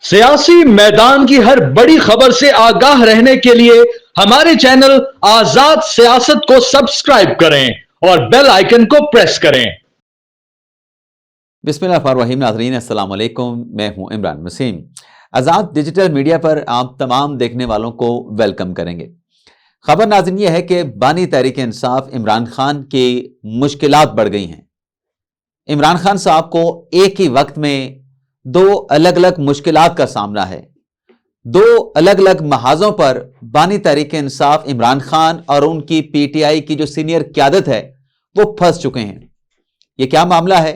सियासी मैदान की हर बड़ी खबर से आगाह रहने के लिए हमारे चैनल आजाद सियासत को सब्सक्राइब करें और बेल आइकन को प्रेस करें। बिस्मिल्लाहिर्रहमानिर्रहीम। नाज़रीन अस्सलाम वालेकुम, मैं हूं इमरान वसीम। आज़ाद डिजिटल मीडिया पर आप तमाम देखने वालों को वेलकम करेंगे। खबर नाज़रीन ये है कि बानी तहरीक इंसाफ इमरान खान की मुश्किलात बढ़ गई हैं। इमरान खान साहब को एक ही वक्त में दो अलग अलग मुश्किलात का सामना है। दो अलग अलग महाजों पर बानी तहरीक इंसाफ इमरान खान और उनकी पीटीआई की जो सीनियर क़यादत है वो फंस चुके हैं। ये क्या मामला है,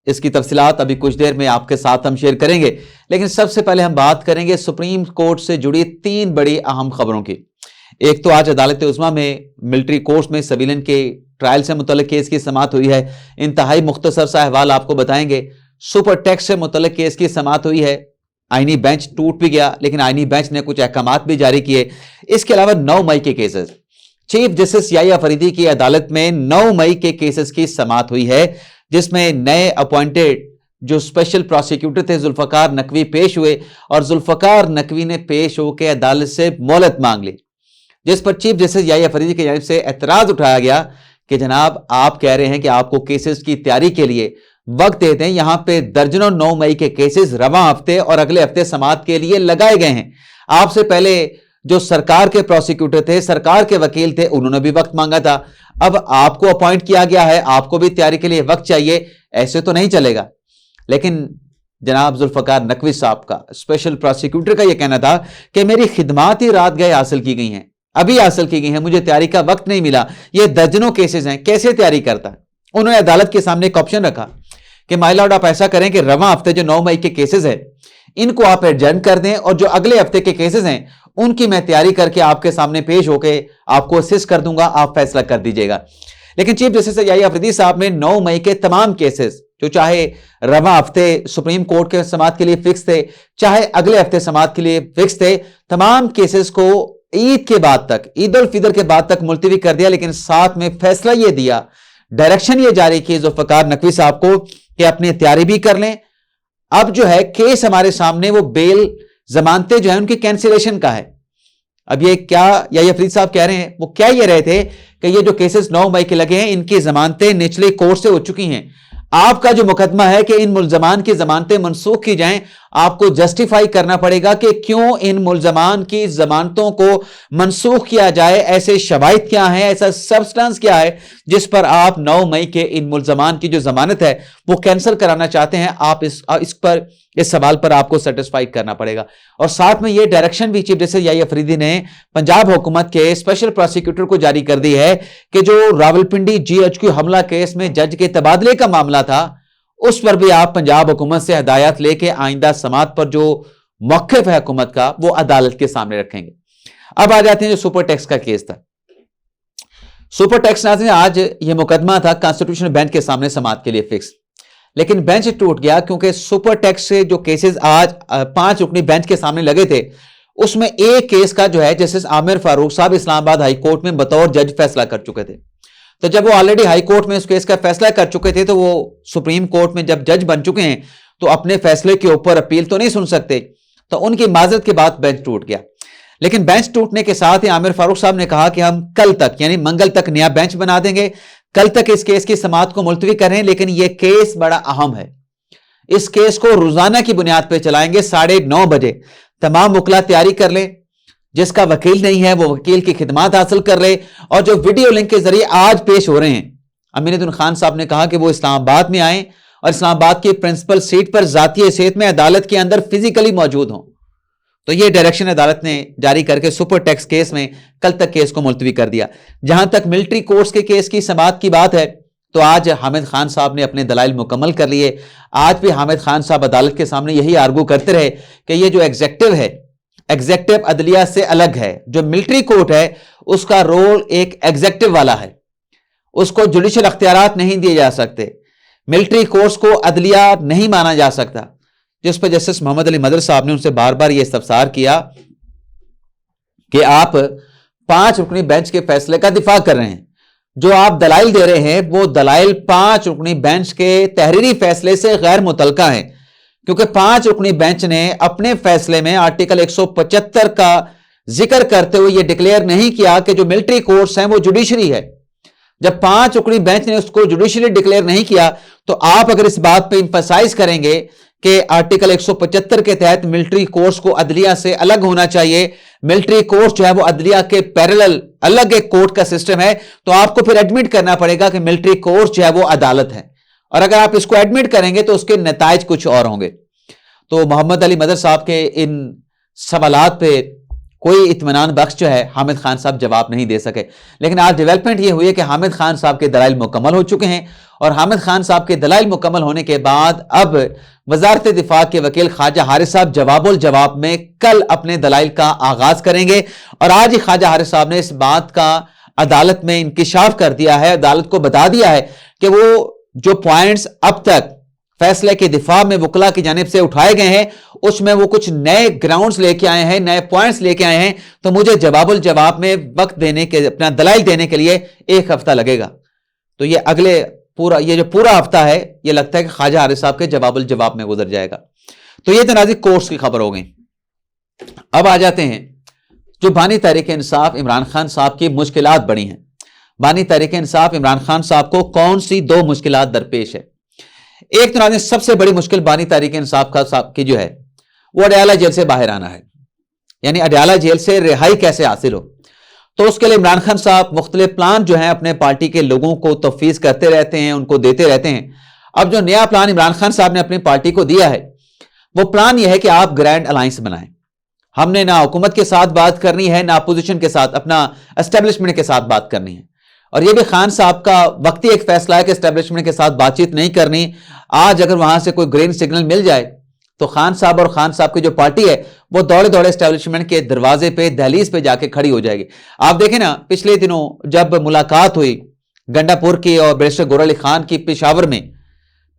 इसकी तफसीलात अभी कुछ देर में आपके साथ हम शेयर करेंगे, लेकिन सबसे पहले हम बात करेंगे सुप्रीम कोर्ट से जुड़ी तीन बड़ी अहम खबरों की। एक तो आज अदालत उज़्मा में मिलिट्री कोर्ट्स में सिविलियन के ट्रायल से मुतल्लिक केस की समाअत हुई है। इंतहाई मुख्तसर सा अहवाल आपको बताएंगे। सुपर टैक्स से मुतल्लिक केस की समाअत हुई है। आईनी बेंच टूट भी गया, लेकिन आईनी बेंच ने कुछ अहकामात भी जारी किए। इसके अलावा 9 मई के cases, chief justice Yahya Faridi की अदालत में 9 मई के केसेस की समाअत हुई है, जिसमें नए अपॉइंटेड जो स्पेशल प्रोसिक्यूटर थे जुल्फकार नकवी पेश हुए और जुल्फकार नकवी ने पेश होकर अदालत से मोहलत मांग ली, जिस पर चीफ जस्टिस याहिया फरीदी की जानिब से एतराज उठाया गया कि जनाब आप कह रहे हैं कि आपको केसेस की तैयारी के लिए वक्त देते हैं। यहां पे दर्जनों 9 मई के केसेस रवां हफ्ते और अगले हफ्ते समाअत के लिए लगाए गए हैं। आपसे पहले जो सरकार के प्रोसिक्यूटर थे, सरकार के वकील थे, उन्होंने भी वक्त मांगा था। अब आपको अपॉइंट किया गया है, आपको भी तैयारी के लिए वक्त चाहिए, ऐसे तो नहीं चलेगा। लेकिन जनाब जुल्फकार नकवी साहब का, स्पेशल प्रोसिक्यूटर का यह कहना था कि मेरी खिदमात ही रात गए हासिल की गई हैं, अभी हासिल की गई हैं, मुझे तैयारी का वक्त नहीं मिला। ये दर्जनों केसेस हैं, कैसे तैयारी करता है। उन्होंने अदालत के सामने एक ऑप्शन रखा कि माय लॉर्ड आप ऐसा करें कि रवां हफ्ते जो 9 मई के केसेस हैं इनको आप एडजर्न कर दें और जो अगले हफ्ते के केसेस हैं उनकी मैं तैयारी करके आपके सामने पेश होकर आपको असिस्ट कर दूंगा, आप फैसला कर दीजिएगा। लेकिन चीफ जस्टिस याहिया फरीदी साहब ने 9 मई के तमाम केसेस जो चाहे रवां हफ्ते सुप्रीम कोर्ट के समाअत के लिए फिक्स थे, चाहे अगले हफ्ते समाअत के लिए फिक्स थे, तमाम केसेस को ईद के बाद तक, ईद उल फितर के बाद तक मुलतवी कर दिया। लेकिन साथ में फैसला यह दिया, डायरेक्शन ये जारी की जुल्फकार नकवी साहब को कि अपनी तैयारी भी कर लें। अब जो है केस हमारे सामने वो बेल जमानतें जो है उनकी कैंसिलेशन का है। अब ये क्या याहिया फरीद साहब कह रहे हैं, वो क्या ये रहे थे कि ये जो केसेस 9 मई के लगे हैं इनकी जमानतें निचले कोर्ट से हो चुकी हैं। आपका जो मुकदमा है कि इन मुल्जमान की जमानतें मनसूख की जाएं, आपको जस्टिफाई करना पड़ेगा कि क्यों इन मुल्जमान की जमानतों को मनसूख किया जाए। ऐसे शवाहिद क्या हैं, ऐसा सब्सटेंस क्या है जिस पर आप 9 मई के इन मुल्जमान की जो जमानत है वो कैंसिल कराना चाहते हैं। आप इस सवाल पर आपको सेटिस्फाई करना पड़ेगा। और साथ में ये डायरेक्शन भी चीफ जस्टिस याहिया फरीदी ने पंजाब हुकूमत के स्पेशल प्रोसिक्यूटर को जारी कर दी है कि जो रावलपिंडी GHQ हमला केस में जज के तबादले का मामला था उस पर भी आप पंजाब हुकूमत से हिदायत लेके आइंदा समाअत पर जो मौक़िफ़ है हुकूमत का वो अदालत के सामने रखेंगे। अब आ जाते हैं जो सुपर टैक्स का केस था। सुपर टैक्स नाज़रीन आज ये मुकदमा था कॉन्स्टिट्यूशनल बेंच के सामने समाअत के लिए फिक्स, लेकिन बेंच टूट गया क्योंकि सुपर टैक्स से जो केसेस आज 5 रुकनी बेंच के सामने लगे थे उसमें एक केस का जो है जस्टिस आमिर फारूक साहब इस्लामाबाद हाई कोर्ट में बतौर जज फैसला कर चुके थे। तो जब वो ऑलरेडी हाई कोर्ट में उस केस का फैसला कर चुके थे तो वो सुप्रीम कोर्ट में जब जज बन चुके हैं तो अपने फैसले के ऊपर अपील तो नहीं सुन सकते, तो उनकी माजरत के बाद बेंच टूट गया। लेकिन बेंच टूटने के साथ ही आमिर फारूक साहब ने कहा कि हम कल तक यानी मंगल तक नया बेंच बना देंगे, कल तक इस केस की समाअत को मुलतवी करें। लेकिन यह केस बड़ा अहम है, इस केस को रोजाना की बुनियाद पर चलाएंगे। 9:30 बजे तमाम मुकला तैयारी कर लें, जिसका वकील नहीं है वो वकील की खिदमात हासिल कर ले। और जो वीडियो लिंक के जरिए आज पेश हो रहे हैं, अमीनुद्दीन खान साहब ने कहा कि वो इस्लामाबाद में आए और इस्लामाबाद की प्रिंसिपल सीट पर जाती हैसियत में अदालत के अंदर फिजिकली मौजूद हों। तो ये डायरेक्शन अदालत ने जारी करके सुपर टैक्स केस में कल तक केस को मुलतवी कर दिया। जहां तक मिलिट्री कोर्ट्स के केस की समाअत की बात है तो आज हामिद खान साहब ने अपने दलाइल मुकम्मल कर लिए। आज भी हामिद खान साहब अदालत के सामने यही आर्गू करते रहे कि ये जो एग्जेक्टिव है, एग्जेक्टिव अदलिया से अलग है। जो मिलिट्री कोर्ट है उसका रोल एक एग्जेक्टिव वाला है, उसको जुडिशियल अख्तियारात नहीं दिए जा सकते। मिलिट्री कोर्ट्स को अदलिया नहीं माना जा सकता, जिस पर जस्टिस मोहम्मद अली मदर साहब ने उनसे बार बार यह इस्तफसार किया कि आप 5 रुकनी बेंच के फैसले का दिफा कर रहे हैं। जो आप दलाइल दे रहे हैं वो दलाइल 5 रुकनी बेंच के तहरीरी फैसले से गैर मुतलका है, क्योंकि 5 रुकनी बेंच ने अपने फैसले में आर्टिकल 175 का जिक्र करते हुए यह डिक्लेयर नहीं किया कि जो मिलिट्री कोर्ट्स हैं वो जुडिशरी है। जब 5 रुकनी बेंच ने उसको जुडिशरी डिक्लेयर नहीं किया, तो आप अगर इस बात पे इंफसाइज करेंगे कि आर्टिकल 175 के तहत मिलिट्री कोर्ट्स को अदलिया से अलग होना चाहिए, मिलिट्री कोर्ट जो है वो अदलिया के पैरेलल अलग एक कोर्ट का सिस्टम है, तो आपको फिर एडमिट करना पड़ेगा कि मिलिट्री कोर्ट जो है वो अदालत है। और अगर आप इसको एडमिट करेंगे तो उसके नताइज कुछ और होंगे। तो मोहम्मद अली मदर साहब के इन सवालात पे कोई इत्मीनान बख्श जो है हामिद खान साहब जवाब नहीं दे सके। लेकिन आज डेवलपमेंट ये हुई है कि हामिद खान साहब के दलाइल मुकम्मल हो चुके हैं, और हामिद खान साहब के दलाइल मुकम्मल होने के बाद अब वजारत दिफा के वकील ख्वाजा हारिस साहब जवाबुल जवाब में कल अपने दलाइल का आगाज करेंगे। और आज ही ख्वाजा हारिस साहब ने इस बात का अदालत में इंकिशाफ कर दिया है, अदालत को बता दिया है कि वो जो पॉइंट्स अब तक फैसले के दिफा में वकला की जानिब से उठाए गए हैं उसमें वो कुछ नए ग्राउंड्स लेके आए हैं, नए पॉइंट्स लेके आए हैं, तो मुझे जवाबुल जवाब में वक्त देने के, अपना दलाइल देने के लिए 1 हफ्ता लगेगा। तो ये अगले ये जो पूरा हफ्ता है ये लगता है कि ख्वाजा हारिस साहब के जवाबुल जवाब में गुजर जाएगा। तो ये तो नाज़रीन कोर्स की खबर हो गई। अब आ जाते हैं जो बानी तहरीक इंसाफ इमरान खान साहब की मुश्किलात बड़ी हैं। बानी तहरीक इंसाफ इमरान खान साहब को कौन सी 2 मुश्किलात दरपेश है। एक तो नाज़रीन सबसे बड़ी मुश्किल बानी तहरीक इंसाफ साहब की जो है वो अडयाला जेल से बाहर आना है, यानी अडयाला जेल से रिहाई कैसे हासिल हो। तो उसके लिए इमरान खान साहब मुख्तलिफ प्लान जो है अपने पार्टी के लोगों को तफवीज़ करते रहते हैं, उनको देते रहते हैं। अब जो नया प्लान इमरान खान साहब ने अपनी पार्टी को दिया है वो प्लान यह है कि आप ग्रैंड अलायंस बनाएं। हमने ना हुकूमत के साथ बात करनी है, ना अपोजिशन के साथ, अपना एस्टेब्लिशमेंट के साथ बात करनी है। और यह भी खान साहब का वक्ती एक फैसला है कि एस्टेब्लिशमेंट के साथ बातचीत नहीं करनी। आज अगर वहां से कोई ग्रीन सिग्नल मिल जाए तो खान साहब और खान साहब की जो पार्टी है वो दौड़े दौड़े एस्टेब्लिशमेंट के दरवाजे पे, दहलीज पे जाके खड़ी हो जाएगी। आप देखें ना, पिछले दिनों जब मुलाकात हुई गंडापुर की और बैरिस्टर गौहर अली खान की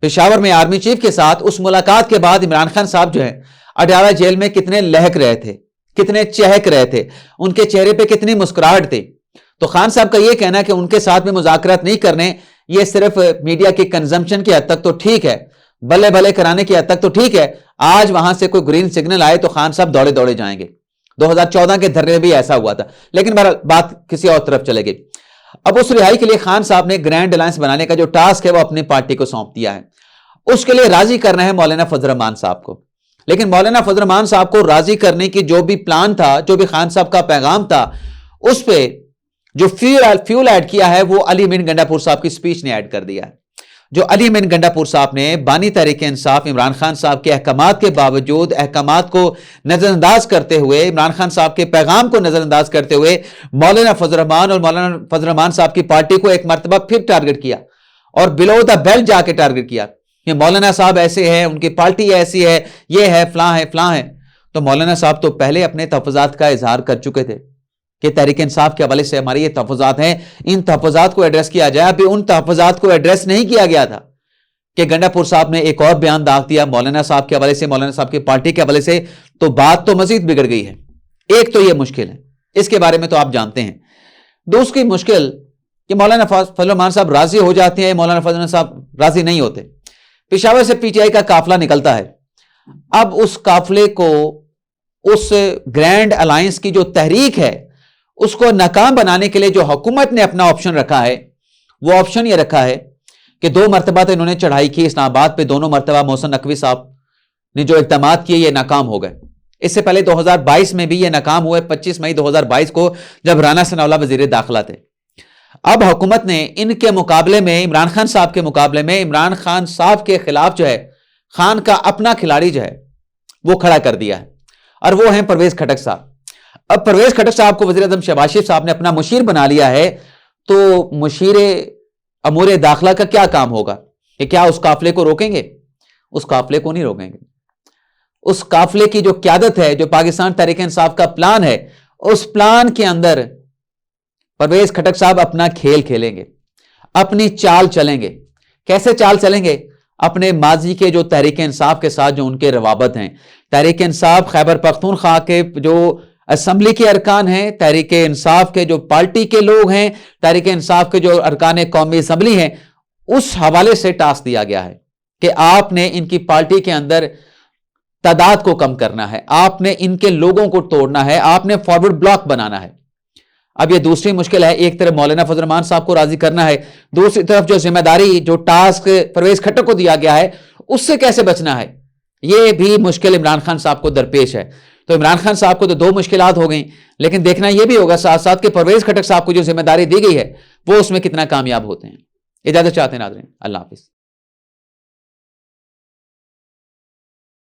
पेशावर में आर्मी चीफ के साथ, उस मुलाकात के बाद इमरान खान साहब जो है अडयाला जेल में कितने लहक रहे थे, कितने चहक रहे थे, उनके चेहरे पे कितनी मुस्कुराहट थी। तो खान साहब का यह कहना कि उनके साथ में मुज़ाकरात नहीं करने, ये सिर्फ मीडिया की कंजम्पशन की हद तक तो ठीक है, बल्ले बल्ले कराने की हद तक तो ठीक है। आज वहां से कोई ग्रीन सिग्नल आए तो खान साहब दौड़े दौड़े जाएंगे। 2014 के धरने में भी ऐसा हुआ था, लेकिन बात किसी और तरफ चलेगी। अब उस रिहाई के लिए खान साहब ने ग्रैंड अलायंस बनाने का जो टास्क है वो अपनी पार्टी को सौंप दिया है। उसके लिए राजी करना है मौलाना फजल रहमान साहब को। लेकिन मौलाना फजल रहमान साहब को राजी करने की जो भी प्लान था, जो भी खान साहब का पैगाम था, उस पर जो फ्यूल ऐड किया है वो अली अमीन गंडापुर साहब की स्पीच ने ऐड कर दिया है। जो अली अमीन गंडापुर साहब ने बानी तहरीक इंसाफ इमरान खान साहब के अहकामात के बावजूद, अहकामात को नजरअंदाज करते हुए, इमरान खान साहब के पैगाम को नजरअंदाज करते हुए मौलाना फजल रहमान और मौलाना फजल रहमान साहब की पार्टी को एक मरतबा फिर टारगेट किया और बिलो द बेल्ट जाके टारगेट किया कि मौलाना साहब ऐसे हैं, उनकी पार्टी ऐसी है, ये है, फलां है। तो मौलाना साहब तो पहले अपने तहफ़्फ़ुज़ात का इजहार कर चुके थे कि तहरीक इंसाफ के हवाले से हमारे ये तहफ़्फ़ुज़ात हैं, इन तहफ़्फ़ुज़ात को एड्रेस किया जाए। अभी उन तहफ़्फ़ुज़ात को एड्रेस नहीं किया गया था कि गंडापुर साहब ने एक और बयान दाग दिया मौलाना साहब के हवाले से, मौलाना साहब की पार्टी के हवाले से, तो बात तो मजीद बिगड़ गई है। एक तो ये मुश्किल है, इसके बारे में तो आप जानते हैं। दूसरी मुश्किल कि मौलाना फजल रहमान साहब राजी हो जाते हैं, मौलाना फजल साहब राजी नहीं होते। पेशावर से पीटीआई का काफिला निकलता है। अब उस काफिले को, उस ग्रैंड अलायंस की जो तहरीक है उसको नाकाम बनाने के लिए जो हुकूमत ने अपना ऑप्शन रखा है, वो ऑप्शन ये रखा है कि 2 मरतबा तो इन्होंने चढ़ाई की इस्लामाबाद पे, दोनों मरतबा मोहसिन नकवी साहब ने जो इक़दामात किए ये नाकाम हो गए। इससे पहले 2022 में भी ये नाकाम हुए, 25 मई 2022 को, जब राना सनाउल्लाह वजीर दाखिला थे। अब हुकूमत ने इनके मुकाबले में, इमरान खान साहब के मुकाबले में, इमरान खान साहब के खिलाफ जो है खान का अपना खिलाड़ी जो है वो खड़ा कर दिया है, और वो है परवेज खटक साहब। अब परवेज खटक साहब को वज़ीर आज़म शहबाज शरीफ साहब ने अपना मुशीर बना लिया है, तो मुशीरे अमूर दाखिला का क्या काम होगा कि क्या उस काफिले को रोकेंगे? उस काफिले को नहीं रोकेंगे। उस काफिले की जो क़यादत है, जो पाकिस्तान तहरीक इंसाफ का प्लान है, उस प्लान के अंदर परवेज खटक साहब अपना खेल खेलेंगे, अपनी चाल चलेंगे। कैसे चाल चलेंगे? अपने माजी के जो तहरीक इंसाफ के साथ जो उनके रवाबत हैं, तहरीक इंसाफ खैबर पख्तूनख्वा के जो असम्बली के अरकान हैं, तहरीक इंसाफ के जो पार्टी के लोग हैं, तहरीक इंसाफ के जो अरकान कौमी असम्बली हैं, उस हवाले से टास्क दिया गया है कि आपने इनकी पार्टी के अंदर تعداد کو کم کرنا ہے، آپ نے ان کے لوگوں کو توڑنا ہے، آپ نے فارورڈ بلاک بنانا ہے۔ اب یہ دوسری مشکل ہے، ایک طرف مولانا فضل الرحمان صاحب کو راضی کرنا ہے، دوسری طرف جو ذمہ داری، جو ٹاسک پرویز کھٹر کو دیا گیا ہے اس سے کیسے بچنا ہے، یہ بھی مشکل عمران خان صاحب کو درپیش ہے۔ تو عمران خان صاحب کو تو دو مشکلات ہو گئیں، لیکن دیکھنا یہ بھی ہوگا ساتھ ساتھ کہ پرویز کھٹر صاحب کو جو ذمہ داری دی گئی ہے وہ اس میں کتنا کامیاب ہوتے ہیں۔ اجازت چاہتے ہیں ناظرین، اللہ حافظ۔